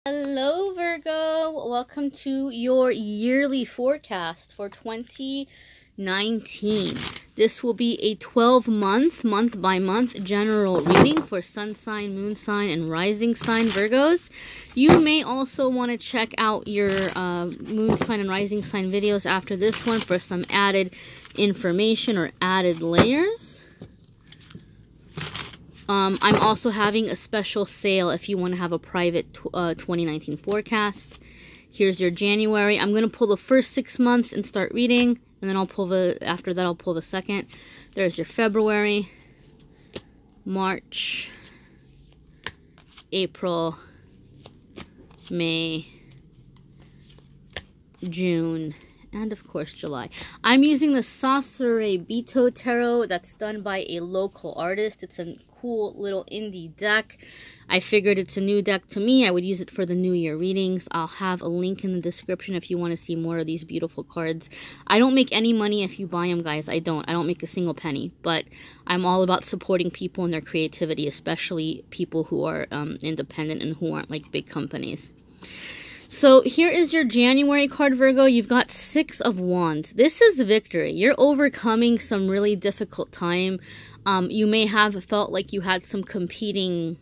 Hello Virgo, welcome to your yearly forecast for 2019. This will be a 12-month, month-by-month general reading for sun sign, moon sign, and rising sign Virgos. You may also want to check out your moon sign and rising sign videos after this one for some added information or added layers. I'm also having a special sale if you want to have a private 2019 forecast. Here's your January. I'm going to pull the first 6 months and start reading, and then after that I'll pull the second. There's your February, March, April, May, June, and of course July. I'm using the SASURAIBITO Tarot that's done by a local artist. It's a cool little indie deck. I figured it's a new deck to me. I would use it for the New Year readings. I'll have a link in the description if you want to see more of these beautiful cards. I don't make any money if you buy them, guys. I don't make a single penny, but I'm all about supporting people and their creativity, especially people who are independent and who aren't like big companies. So here is your January card, Virgo. You've got 6 of Wands. This is victory. You're overcoming some really difficult time. You may have felt like you had some competing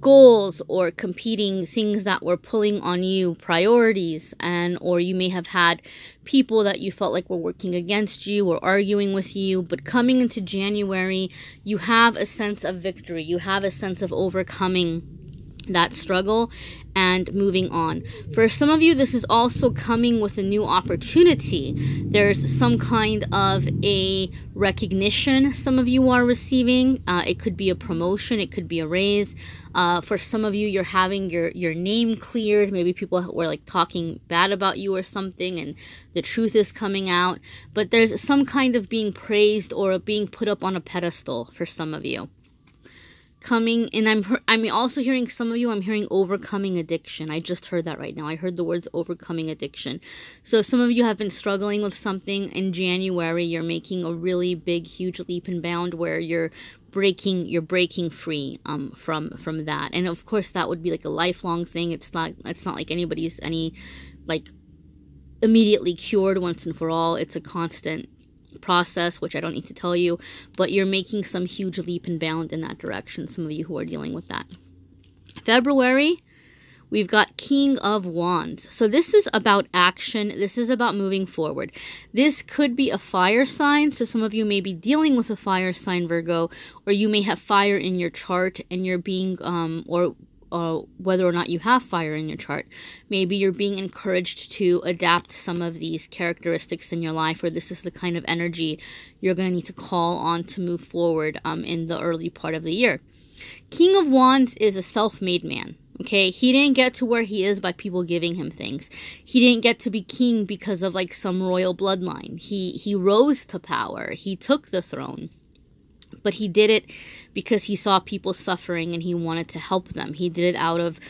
goals or competing things that were pulling on you, priorities, or you may have had people that you felt like were working against you or arguing with you. But coming into January, you have a sense of victory. You have a sense of overcoming that struggle and moving on. For some of you, this is also coming with a new opportunity. There's some kind of a recognition some of you are receiving. It could be a promotion, it could be a raise. For some of you, you're having your name cleared. Maybe people were like talking bad about you or something, and the truth is coming out. But there's some kind of being praised or being put up on a pedestal for some of you. And I'm also hearing some of you, I'm hearing overcoming addiction. I just heard that right now. I heard the words overcoming addiction. So some of you have been struggling with something. In January, you're making a really big, huge leap and bound where you're breaking free from that. And of course, that would be like a lifelong thing. It's not like anybody's like immediately cured once and for all. It's a constant process, which I don't need to tell you, but you're making some huge leap and bound in that direction, some of you who are dealing with that. February, we've got King of Wands. So this is about action. This is about moving forward. This could be a fire sign. So some of you may be dealing with a fire sign, Virgo, or you may have fire in your chart and you're being, whether or not you have fire in your chart, maybe you're being encouraged to adapt some of these characteristics in your life, or this is the kind of energy you're going to need to call on to move forward in the early part of the year. King of Wands is a self-made man. Okay, he didn't get to where he is by people giving him things. He didn't get to be king because of like some royal bloodline. He rose to power. He took the throne. But he did it because he saw people suffering and he wanted to help them. He did it out of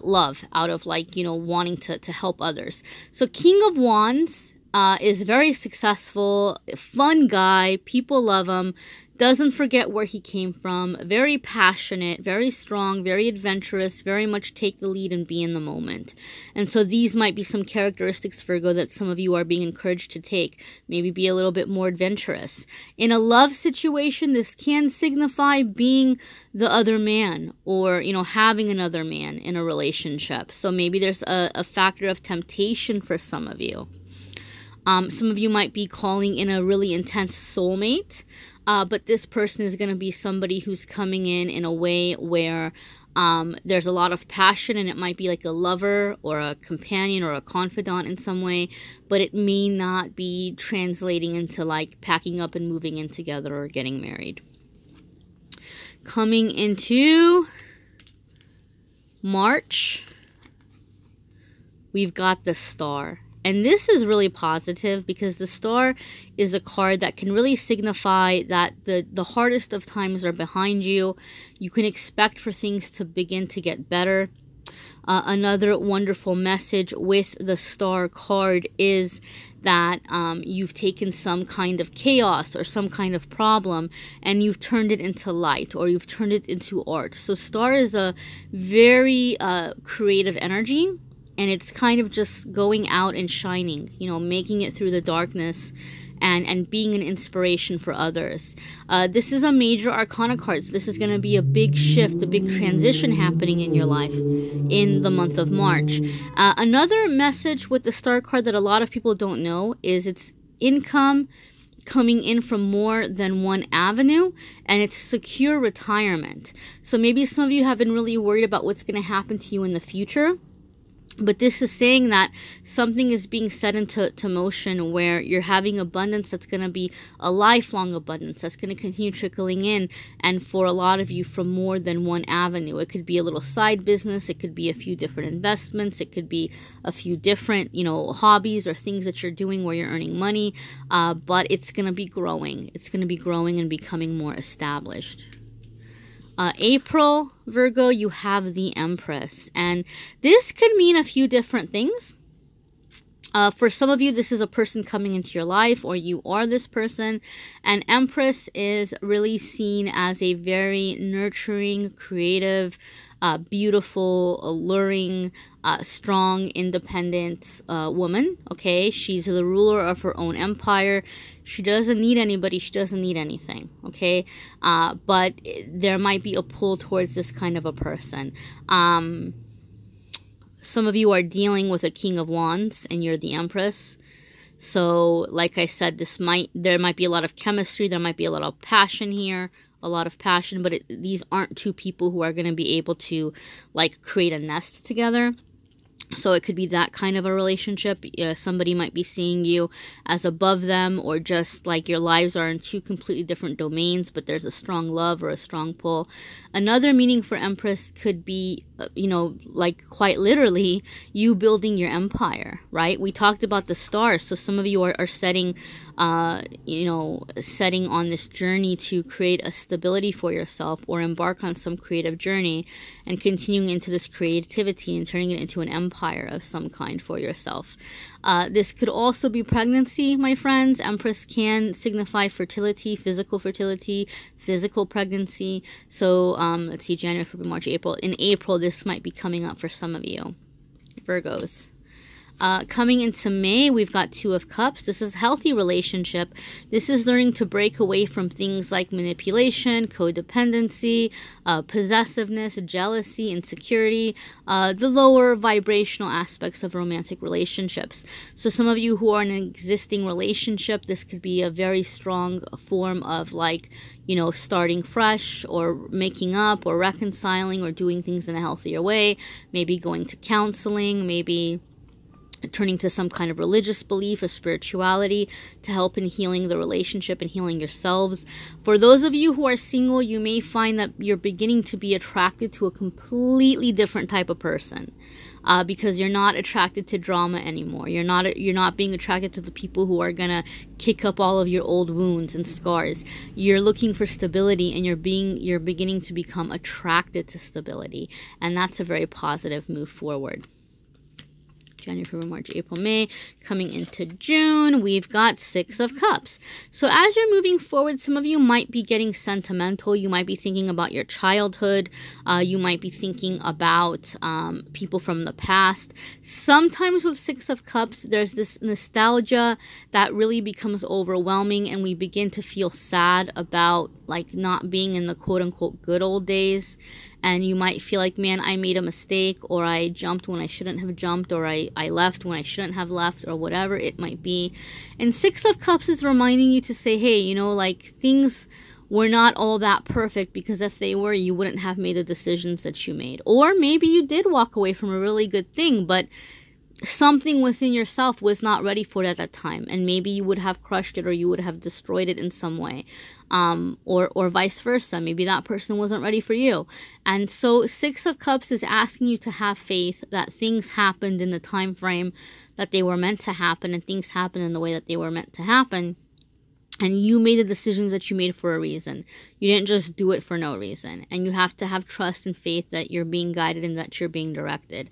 love, out of wanting to help others. So King of Wands is very successful, fun guy. People love him. Doesn't forget where he came from. Very passionate, very strong, very adventurous, very much take the lead and be in the moment. And so these might be some characteristics, Virgo, that some of you are being encouraged to take. Maybe be a little bit more adventurous. In a love situation, this can signify being the other man or, having another man in a relationship. So maybe there's a factor of temptation for some of you. Some of you might be calling in a really intense soulmate. But this person is going to be somebody who's coming in a way where there's a lot of passion, and it might be like a lover or a companion or a confidant in some way, but it may not be translating into like packing up and moving in together or getting married. Coming into March, we've got the Star. And this is really positive because the Star is a card that can really signify that the hardest of times are behind you. You can expect for things to begin to get better. Another wonderful message with the Star card is that you've taken some kind of chaos or some kind of problem and you've turned it into light, or you've turned it into art. So Star is a very creative energy, and it's kind of just going out and shining, you know, making it through the darkness and being an inspiration for others. This is a major arcana card. So this is going to be a big shift, a big transition happening in your life in the month of March. Another message with the Star card that a lot of people don't know is it's income coming in from more than one avenue, and it's secure retirement. So maybe some of you have been really worried about what's going to happen to you in the future. But this is saying that something is being set into motion where you're having abundance that's going to be a lifelong abundance that's going to continue trickling in. And for a lot of you, from more than one avenue. It could be a little side business. It could be a few different investments. It could be a few different, you know, hobbies or things that you're doing where you're earning money. But it's going to be growing. It's going to be growing and becoming more established. April, Virgo, you have the Empress. And this could mean a few different things. For some of you, this is a person coming into your life, or you are this person. And Empress is really seen as a very nurturing, creative, beautiful, alluring, strong, independent woman. Okay, she's the ruler of her own empire. She doesn't need anybody. She doesn't need anything. Okay, but there might be a pull towards this kind of a person. Some of you are dealing with a King of Wands, and you're the Empress. So, like I said, there might be a lot of chemistry. There might be a lot of passion here. A lot of passion, but these aren't two people who are going to be able to like create a nest together. So it could be that kind of a relationship. Somebody might be seeing you as above them, or just like your lives are in two completely different domains, but there's a strong love or a strong pull. Another meaning for Empress could be, you know, like quite literally you building your empire, right? We talked about the stars. So some of you are setting, you know, setting on this journey to create a stability for yourself, or embark on some creative journey and continuing into this creativity and turning it into an empire of some kind for yourself. This could also be pregnancy, my friends. Empress can signify fertility, physical pregnancy. So let's see, January, February, March, April. In April, this might be coming up for some of you, Virgos. Coming into May, we've got Two of Cups. This is healthy relationship. This is learning to break away from things like manipulation, codependency, possessiveness, jealousy, insecurity, the lower vibrational aspects of romantic relationships. So some of you who are in an existing relationship, this could be a very strong form of like, you know, starting fresh, or making up, or reconciling, or doing things in a healthier way. Maybe going to counseling, maybe turning to some kind of religious belief or spirituality to help in healing the relationship and healing yourselves. For those of you who are single, you may find that you're beginning to be attracted to a completely different type of person, because you're not attracted to drama anymore. You're not being attracted to the people who are gonna kick up all of your old wounds and scars. You're looking for stability, and you're beginning to become attracted to stability, and that's a very positive move forward. January, February, March, April, May. Coming into June, we've got Six of Cups. So as you're moving forward, some of you might be getting sentimental. You might be thinking about your childhood. You might be thinking about people from the past. Sometimes with Six of Cups, there's this nostalgia that really becomes overwhelming, and we begin to feel sad about like not being in the quote-unquote good old days. And you might feel like, man, I made a mistake, or I jumped when I shouldn't have jumped, or I left when I shouldn't have left, or whatever it might be. And Six of Cups is reminding you to say, hey, you know, like things were not all that perfect, because if they were, you wouldn't have made the decisions that you made. Or maybe you did walk away from a really good thing, but something within yourself was not ready for it at that time, and maybe you would have crushed it, or you would have destroyed it in some way, or vice versa. Maybe that person wasn't ready for you. And so Six of Cups is asking you to have faith that things happened in the time frame that they were meant to happen, and things happen in the way that they were meant to happen. And you made the decisions that you made for a reason. You didn't just do it for no reason. And you have to have trust and faith that you're being guided and that you're being directed.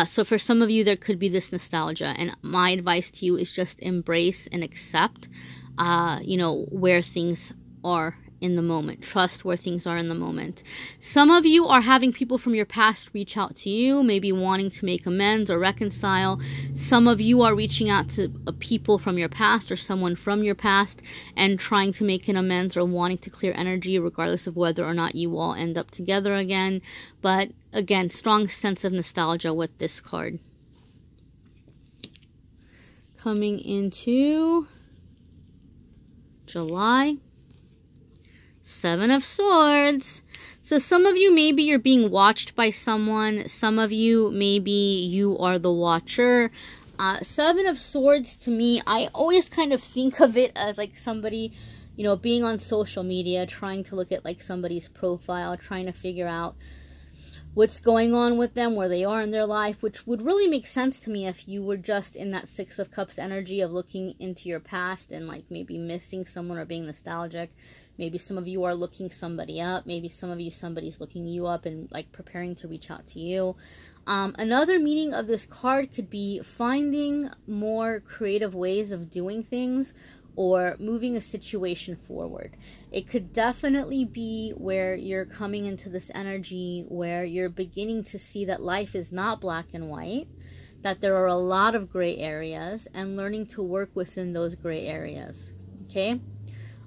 So for some of you, there could be this nostalgia. And my advice to you is just embrace and accept, you know, where things are in the moment. Trust where things are in the moment. Some of you are having people from your past reach out to you, maybe wanting to make amends or reconcile. Some of you are reaching out to people from your past or someone from your past and trying to make an amends or wanting to clear energy, regardless of whether or not you all end up together again. But again, strong sense of nostalgia with this card. Coming into July. Seven of Swords. So some of you, maybe you're being watched by someone. Some of you, maybe you are the watcher. Seven of Swords, to me, I always kind of think of it as like somebody, you know, being on social media, trying to look at like somebody's profile, trying to figure out what's going on with them, where they are in their life, which would really make sense to me if you were just in that Six of Cups energy of looking into your past and like maybe missing someone or being nostalgic. Maybe some of you are looking somebody up. Maybe some of you, somebody's looking you up and like preparing to reach out to you. Another meaning of this card could be finding more creative ways of doing things or moving a situation forward. It could definitely be where you're coming into this energy where you're beginning to see that life is not black and white, that there are a lot of gray areas, and learning to work within those gray areas, okay?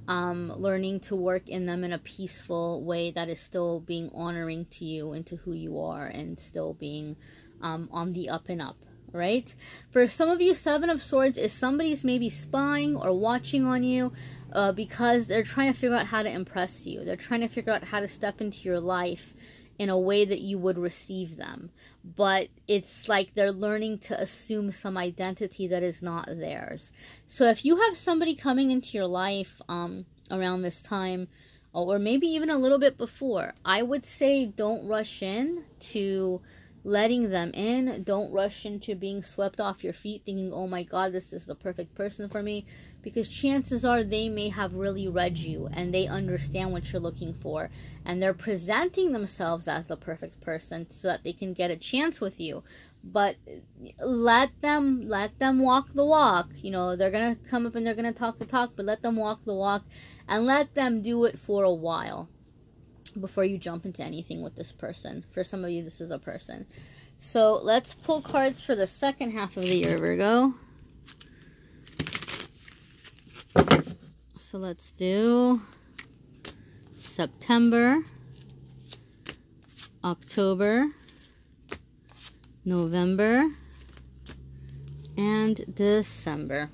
Learning to work in them in a peaceful way that is still being honoring to you and to who you are, and still being on the up and up. Right? For some of you, Seven of Swords is somebody's maybe spying or watching on you because they're trying to figure out how to impress you. They're trying to figure out how to step into your life in a way that you would receive them. But it's like they're learning to assume some identity that is not theirs. So if you have somebody coming into your life around this time, or maybe even a little bit before, I would say don't rush in to letting them in. Don't rush into being swept off your feet thinking, oh my god, this is the perfect person for me, because chances are they may have really read you and they understand what you're looking for, and they're presenting themselves as the perfect person so that they can get a chance with you. But let them walk the walk. You know, they're gonna come up and they're gonna talk the talk, but let them walk the walk, and let them do it for a while before you jump into anything with this person. For some of you, this is a person. So let's pull cards for the second half of the year, Virgo. So let's do September, October, November, and December.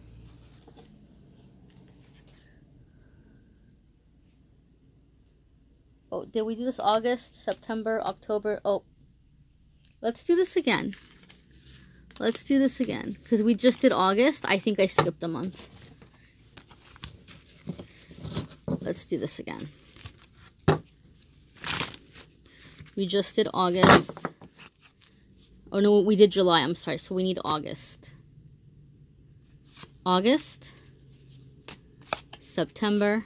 Oh, did we do this August, September, October? Oh, let's do this again. Let's do this again. Because we just did August. I think I skipped a month. Let's do this again. We just did August. Oh, no, we did July. I'm sorry. So we need August. August, September,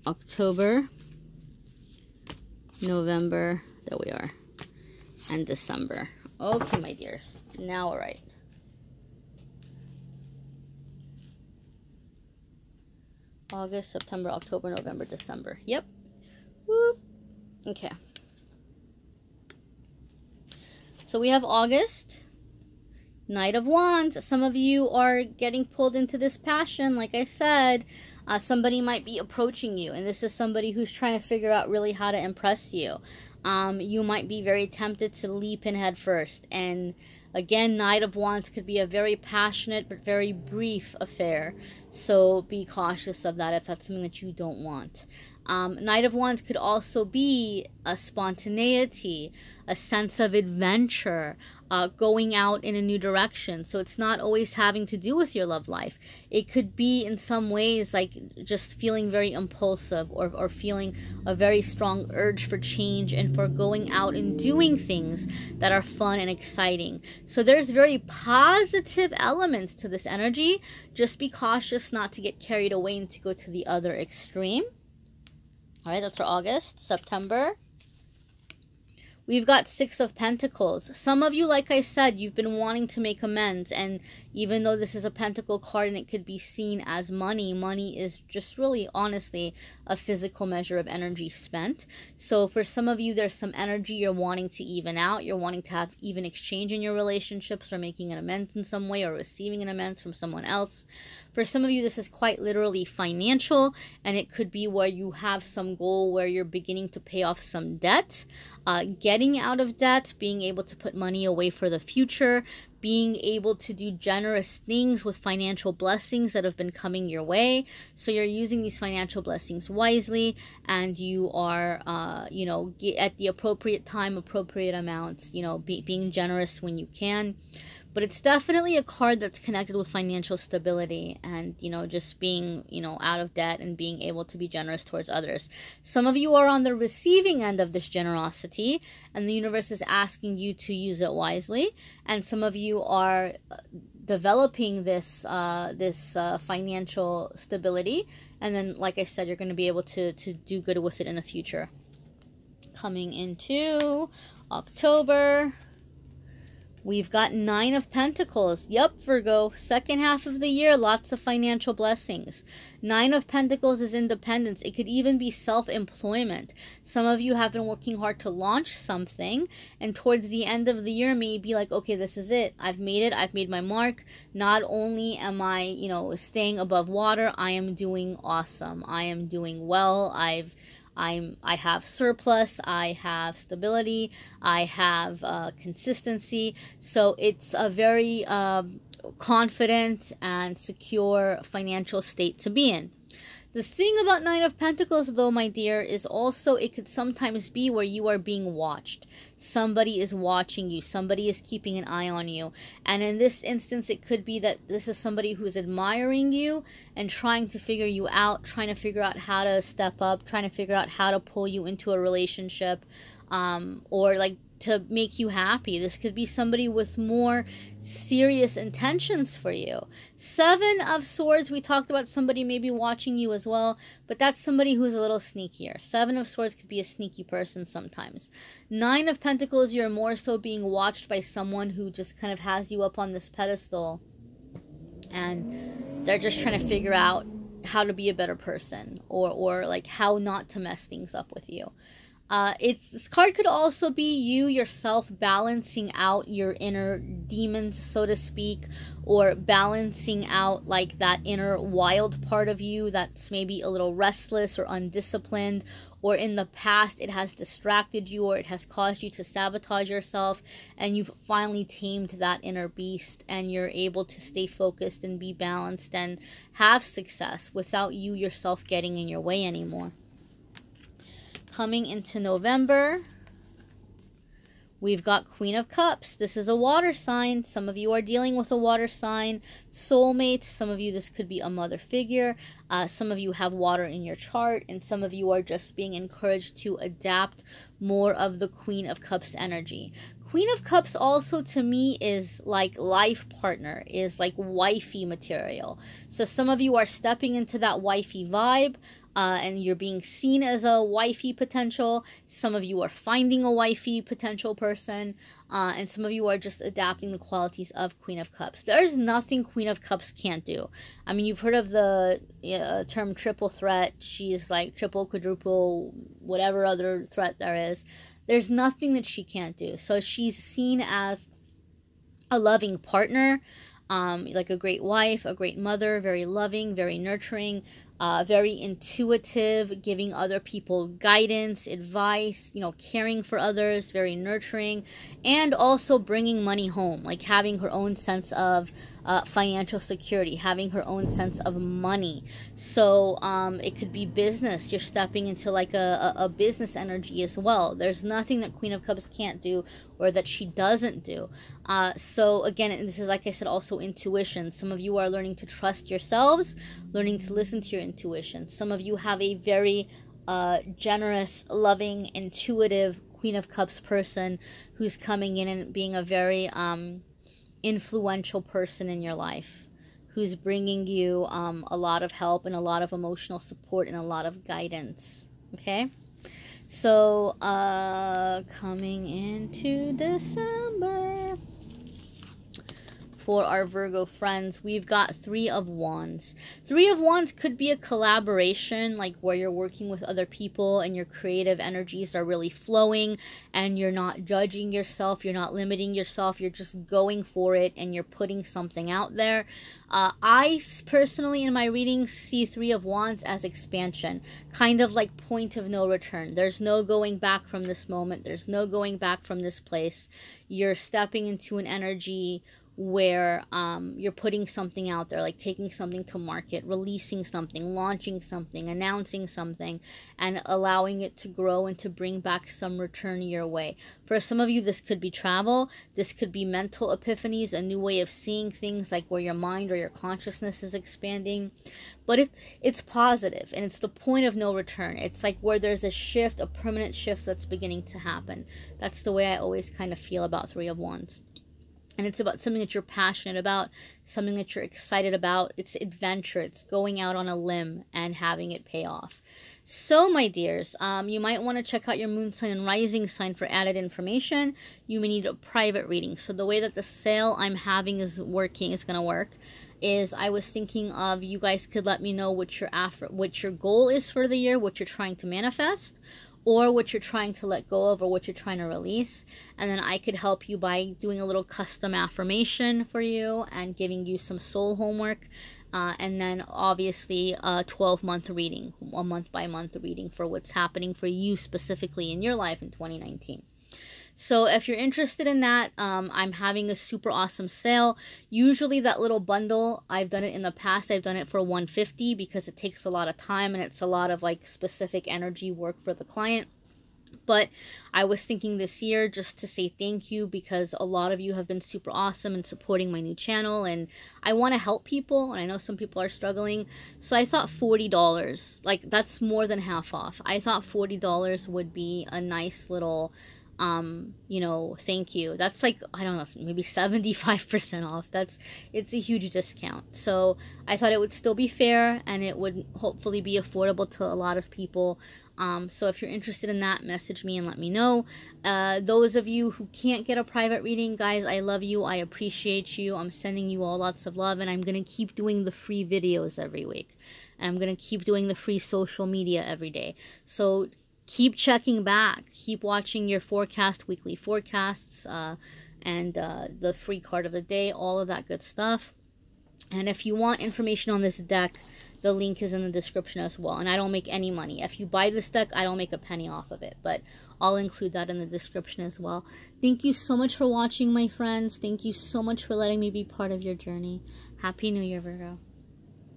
October, November, there we are, and December. Okay, my dears, now we're right. August, September, October, November, December. Yep. Whoop. Okay. So we have August, Knight of Wands. Some of you are getting pulled into this passion, like I said. Somebody might be approaching you, and this is somebody who's trying to figure out really how to impress you. You might be very tempted to leap in head first. And again, Knight of Wands could be a very passionate but very brief affair. So be cautious of that if that's something that you don't want. Knight of Wands could also be a spontaneity, a sense of adventure, going out in a new direction. So it's not always having to do with your love life. It could be in some ways like just feeling very impulsive, or feeling a very strong urge for change and for going out and doing things that are fun and exciting. So there's very positive elements to this energy. Just be cautious not to get carried away and to go to the other extreme. All right, that's for August. September, we've got Six of Pentacles. Some of you, like I said, you've been wanting to make amends. And even though this is a pentacle card and it could be seen as money, money is just really, honestly, a physical measure of energy spent. So for some of you, there's some energy you're wanting to even out. You're wanting to have even exchange in your relationships, or making an amends in some way, or receiving an amends from someone else. For some of you, this is quite literally financial, and it could be where you have some goal where you're beginning to pay off some debt, getting out of debt, being able to put money away for the future, being able to do generous things with financial blessings that have been coming your way. So you're using these financial blessings wisely, and you are, at the appropriate time, appropriate amounts, being generous when you can. But it's definitely a card that's connected with financial stability and, just being, out of debt and being able to be generous towards others. Some of you are on the receiving end of this generosity, and the universe is asking you to use it wisely. And some of you are developing this financial stability. And then, like I said, you're going to be able to do good with it in the future. Coming into October, we've got Nine of Pentacles. Yep, Virgo. Second half of the year, lots of financial blessings. Nine of Pentacles is independence. It could even be self-employment. Some of you have been working hard to launch something, and towards the end of the year, maybe like, okay, this is it. I've made it. I've made my mark. Not only am I, staying above water, I am doing awesome. I am doing well. I have surplus, I have stability, I have consistency. So it's a very confident and secure financial state to be in. The thing about Nine of Pentacles, though, my dear, is also it could sometimes be where you are being watched. Somebody is watching you. Somebody is keeping an eye on you. And in this instance, it could be that this is somebody who's admiring you and trying to figure you out, trying to figure out how to step up, trying to figure out how to pull you into a relationship, or like to make you happy. This could be somebody with more serious intentions for you. Seven of Swords, we talked about somebody maybe watching you as well, but that's somebody who's a little sneakier. Seven of Swords could be a sneaky person sometimes. Nine of Pentacles, you're more so being watched by someone who just kind of has you up on this pedestal, and they're just trying to figure out how to be a better person, or like how not to mess things up with you. This card could also be you yourself balancing out your inner demons, so to speak, or balancing out like that inner wild part of you that's maybe a little restless or undisciplined, or in the past it has distracted you, or it has caused you to sabotage yourself, and you've finally tamed that inner beast, and you're able to stay focused and be balanced and have success without you yourself getting in your way anymore. Coming into November, we've got Queen of Cups. This is a water sign. Some of you are dealing with a water sign. Soulmate. Some of you, this could be a mother figure. Some of you have water in your chart. And some of you are just being encouraged to adapt more of the Queen of Cups energy. Queen of Cups also to me is like life partner, is like wifey material. So some of you are stepping into that wifey vibe, and you're being seen as a wifey potential. Some of you are finding a wifey potential person, and some of you are just adapting the qualities of Queen of Cups. There's nothing Queen of Cups can't do. I mean, you've heard of the term triple threat. She's like triple, quadruple, whatever other threat there is. There's nothing that she can't do. So she's seen as a loving partner, like a great wife, a great mother, very loving, very nurturing, very intuitive, giving other people guidance, advice, caring for others, very nurturing, and also bringing money home, like having her own sense of financial security, having her own sense of money. So it could be business. You're stepping into like a business energy as well. There's nothing that Queen of Cups can't do or that she doesn't do. So again, this is, like I said, also intuition. Some of you are learning to trust yourselves, learning to listen to your intuition. Some of you have a very generous, loving, intuitive Queen of Cups person who's coming in and being a very influential person in your life, who's bringing you a lot of help and a lot of emotional support and a lot of guidance. Okay, so coming into December, for our Virgo friends, we've got Three of Wands. Three of Wands could be a collaboration, like where you're working with other people and your creative energies are really flowing and you're not judging yourself, you're not limiting yourself, you're just going for it and you're putting something out there. I personally, in my readings, see Three of Wands as expansion, kind of like point of no return. There's no going back from this moment. There's no going back from this place. You're stepping into an energy where you're putting something out there, like taking something to market, releasing something, launching something, announcing something, and allowing it to grow and to bring back some return your way. For some of you, this could be travel. This could be mental epiphanies, a new way of seeing things, like where your mind or your consciousness is expanding. But it's positive, and it's the point of no return. It's like where there's a shift, a permanent shift that's beginning to happen. That's the way I always kind of feel about Three of Wands. And it's about something that you're passionate about, something that you're excited about. It's adventure. It's going out on a limb and having it pay off. So, my dears, you might want to check out your moon sign and rising sign for added information. You may need a private reading. So the way that the sale I'm having is going to work, is I was thinking of, you guys could let me know what your goal is for the year, what you're trying to manifest, or what you're trying to let go of, or what you're trying to release. And then I could help you by doing a little custom affirmation for you and giving you some soul homework. And then obviously a 12-month reading, a month-by-month reading for what's happening for you specifically in your life in 2019. So if you're interested in that, I'm having a super awesome sale. Usually that little bundle, I've done it in the past, I've done it for $150 because it takes a lot of time and it's a lot of like specific energy work for the client. But I was thinking this year just to say thank you, because a lot of you have been super awesome in supporting my new channel, and I want to help people, and I know some people are struggling. So I thought $40, like that's more than half off. I thought $40 would be a nice little you know, thank you. That's like, I don't know, maybe 75% off. It's a huge discount. So I thought it would still be fair, and it would hopefully be affordable to a lot of people. So if you're interested in that, message me and let me know. Those of you who can't get a private reading, guys, I love you. I appreciate you. I'm sending you all lots of love, and I'm going to keep doing the free videos every week. And I'm going to keep doing the free social media every day. So keep checking back. Keep watching your forecast, weekly forecasts, and the free card of the day, all of that good stuff. And if you want information on this deck, the link is in the description as well. And I don't make any money. If you buy this deck, I don't make a penny off of it. But I'll include that in the description as well. Thank you so much for watching, my friends. Thank you so much for letting me be part of your journey. Happy New Year, Virgo.